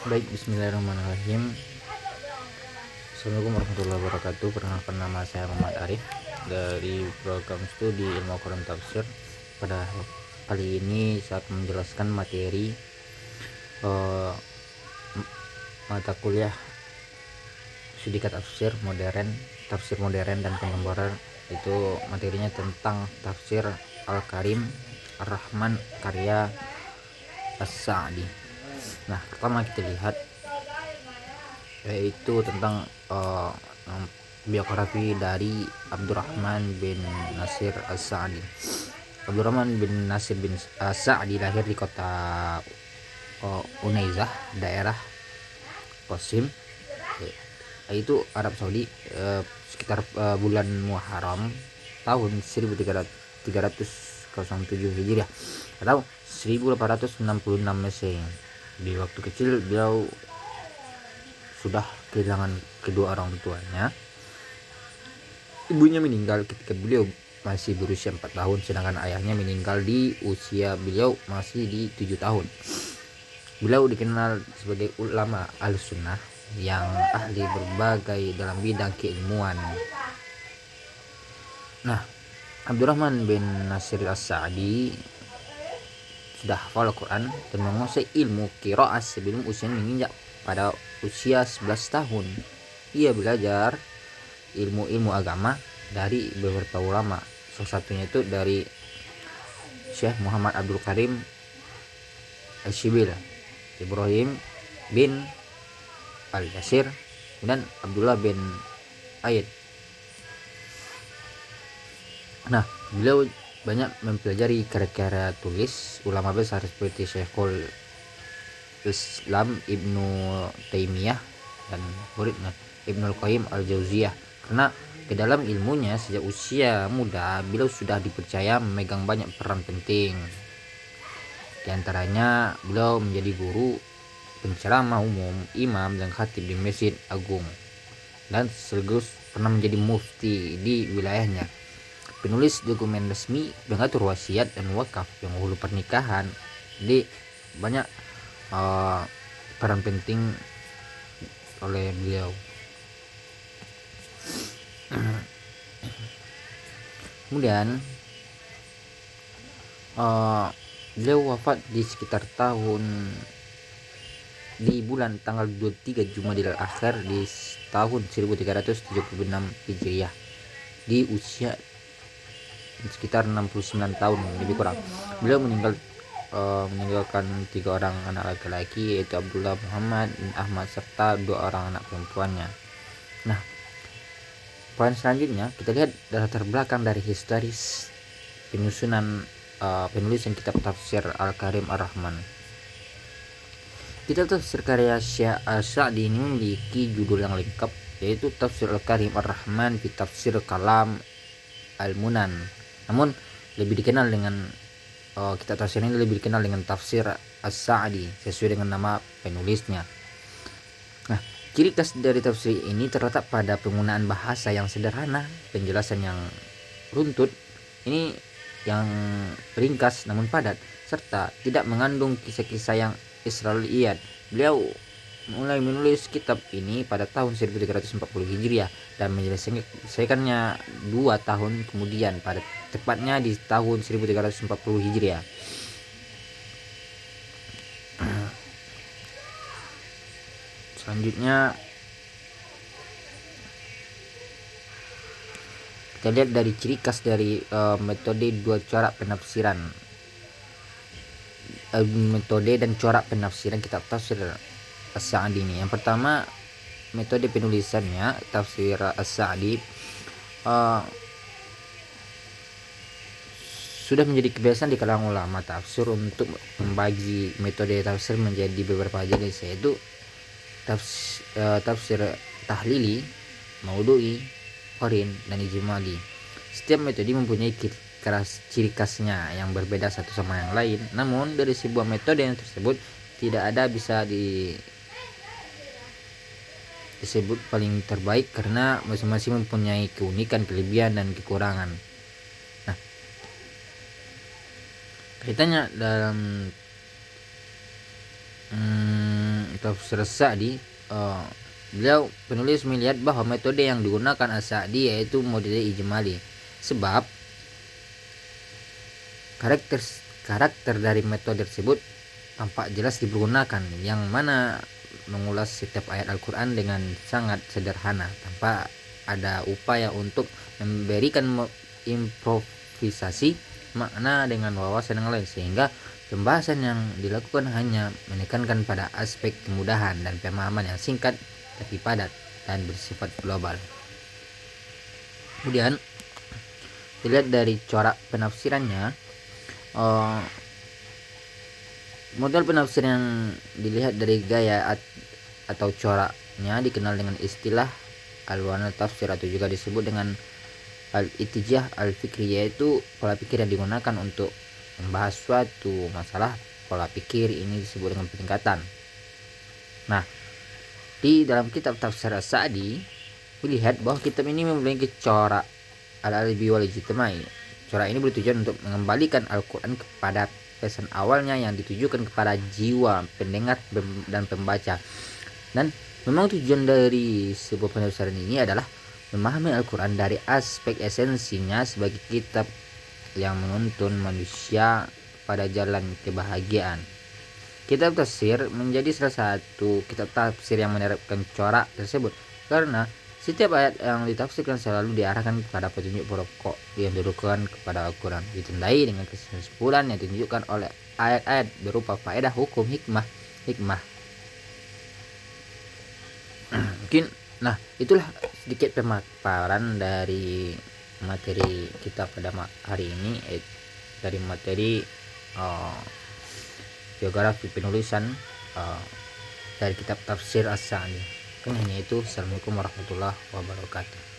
Baik, bismillahirrahmanirrahim. Assalamualaikum warahmatullahi wabarakatuh. Perkenalkan, nama saya Muhammad Arif dari program studi ilmu Al-Quran Tafsir. Pada kali ini saya akan menjelaskan materi eh, mata kuliah Studi tafsir modern dan kontemporer. Itu materinya tentang tafsir Al-Karim Ar-Rahman karya As-Sa'di. Nah, pertama kita lihat yaitu tentang biografi dari Abdurrahman bin Nasir As-Sa'di. Abdurrahman bin Nasir bin As-Sa'di lahir di kota Unaizah, daerah Qasim, itu Arab Saudi, sekitar bulan Muharram tahun 1307 Hijriah atau 1866 Masehi. Di waktu kecil beliau sudah kehilangan kedua orang tuanya. Ibunya meninggal ketika beliau masih berusia 4 tahun, sedangkan ayahnya meninggal di usia beliau masih di 7 tahun. Beliau dikenal sebagai ulama al-sunnah yang ahli berbagai dalam bidang keilmuan. Nah, Abdurrahman bin Nasir As-Sa'di sudah hafal Al-Quran dan menguasai ilmu qiraah sebelum usia menginjak pada usia 11 tahun. Ia belajar ilmu-ilmu agama dari beberapa ulama. Salah satunya itu dari Syekh Muhammad Abdul Karim Al-Shibil, Ibrahim bin Al-Yasir, dan Abdullah bin Aid. Nah, beliau banyak mempelajari karya-karya tulis ulama besar seperti Syekhul Islam Ibnu Taimiyah dan muridnya Ibnul Qayyim Al-Jauziyah. Karena ke dalam ilmunya sejak usia muda beliau sudah dipercaya memegang banyak peran penting. Di antaranya beliau menjadi guru, penceramah umum, imam dan khatib di Masjid Agung, dan sekaligus pernah menjadi mufti di wilayahnya. Penulis dokumen resmi, pengatur wasiat dan wakaf, penghulu pernikahan. Jadi banyak peran penting oleh beliau. Kemudian beliau wafat di sekitar di bulan tanggal 23 Jumadil Akhir di tahun 1376 Hijriah di usia sekitar 69 tahun lebih kurang. Beliau meninggalkan 3 orang anak laki-laki, yaitu Abdullah, Muhammad, dan Ahmad, serta 2 orang anak perempuannya. Nah, poin selanjutnya kita lihat latar belakang dari historis penyusunan penulisan kitab tafsir Al-Karim Ar-Rahman. Kitab tafsir karya Syekh As-Sa'di ini memiliki judul yang lengkap, yaitu Tafsir Al-Karim Ar-Rahman fi Tafsir Kalam Al-Munan. Namun lebih dikenal dengan kitab tafsir ini lebih dikenal dengan Tafsir As-Sa'di sesuai dengan nama penulisnya. Nah, ciri khas dari tafsir ini terletak pada penggunaan bahasa yang sederhana, penjelasan yang runtut, ini yang ringkas namun padat, serta tidak mengandung kisah-kisah yang Israiliyat. Beliau mulai menulis kitab ini pada tahun 1340 Hijriah dan menyelesaikannya 2 tahun kemudian, pada tepatnya di tahun 1340 Hijriah. Selanjutnya kita lihat dari ciri khas dari metode dan corak penafsiran kitab tafsir As-Sa'di ini. Yang pertama, metode penulisannya tafsir As-Sa'di sudah menjadi kebiasaan di kalangan ulama tafsir untuk membagi metode tafsir menjadi beberapa jenis, yaitu tafsir tahlili, maudhu'i, qarin, dan ijmali. Setiap metode mempunyai ciri khasnya yang berbeda satu sama yang lain. Namun dari sebuah metode yang tersebut tidak ada bisa disebut paling terbaik karena masing-masing mempunyai keunikan, kelebihan, dan kekurangan. Nah, kaitannya dalam Tafsir As-Sa'di, beliau penulis melihat bahwa metode yang digunakan As-Sa'di yaitu model ijmali, sebab karakter dari metode tersebut tampak jelas dipergunakan, yang mana mengulas setiap ayat Al-Quran dengan sangat sederhana tanpa ada upaya untuk memberikan improvisasi makna dengan wawasan yang lain, sehingga pembahasan yang dilakukan hanya menekankan pada aspek kemudahan dan pemahaman yang singkat tapi padat dan bersifat global. Kemudian dilihat dari corak penafsirannya, model penafsir yang dilihat dari gaya atau coraknya dikenal dengan istilah alwana tafsir, atau juga disebut dengan al-ittijah al-fikri, yaitu pola pikir yang digunakan untuk membahas suatu masalah. Pola pikir ini disebut dengan peningkatan. Nah, di dalam kitab Tafsir As-Sa'di dilihat bahwa kitab ini memiliki corak al-albi wal ijtimai. Corak ini bertujuan untuk mengembalikan Al-Quran kepada pesan awalnya yang ditujukan kepada jiwa pendengar dan pembaca. Dan memang tujuan dari sebuah penafsiran ini adalah memahami Al-Quran dari aspek esensinya sebagai kitab yang menuntun manusia pada jalan kebahagiaan. Kitab tafsir menjadi salah satu kitab tafsir yang menerapkan corak tersebut, karena setiap ayat yang ditafsirkan selalu diarahkan kepada petunjuk pokok yang didukung kepada Al-Quran, ditandai dengan kesimpulan yang ditunjukkan oleh ayat-ayat berupa faedah, hukum, hikmah. Mungkin, nah itulah sedikit pemaparan dari materi kita pada hari ini, dari materi geografi penulisan dari kitab Tafsir As-Sa'di. Hanya itu. Assalamualaikum warahmatullahi wabarakatuh.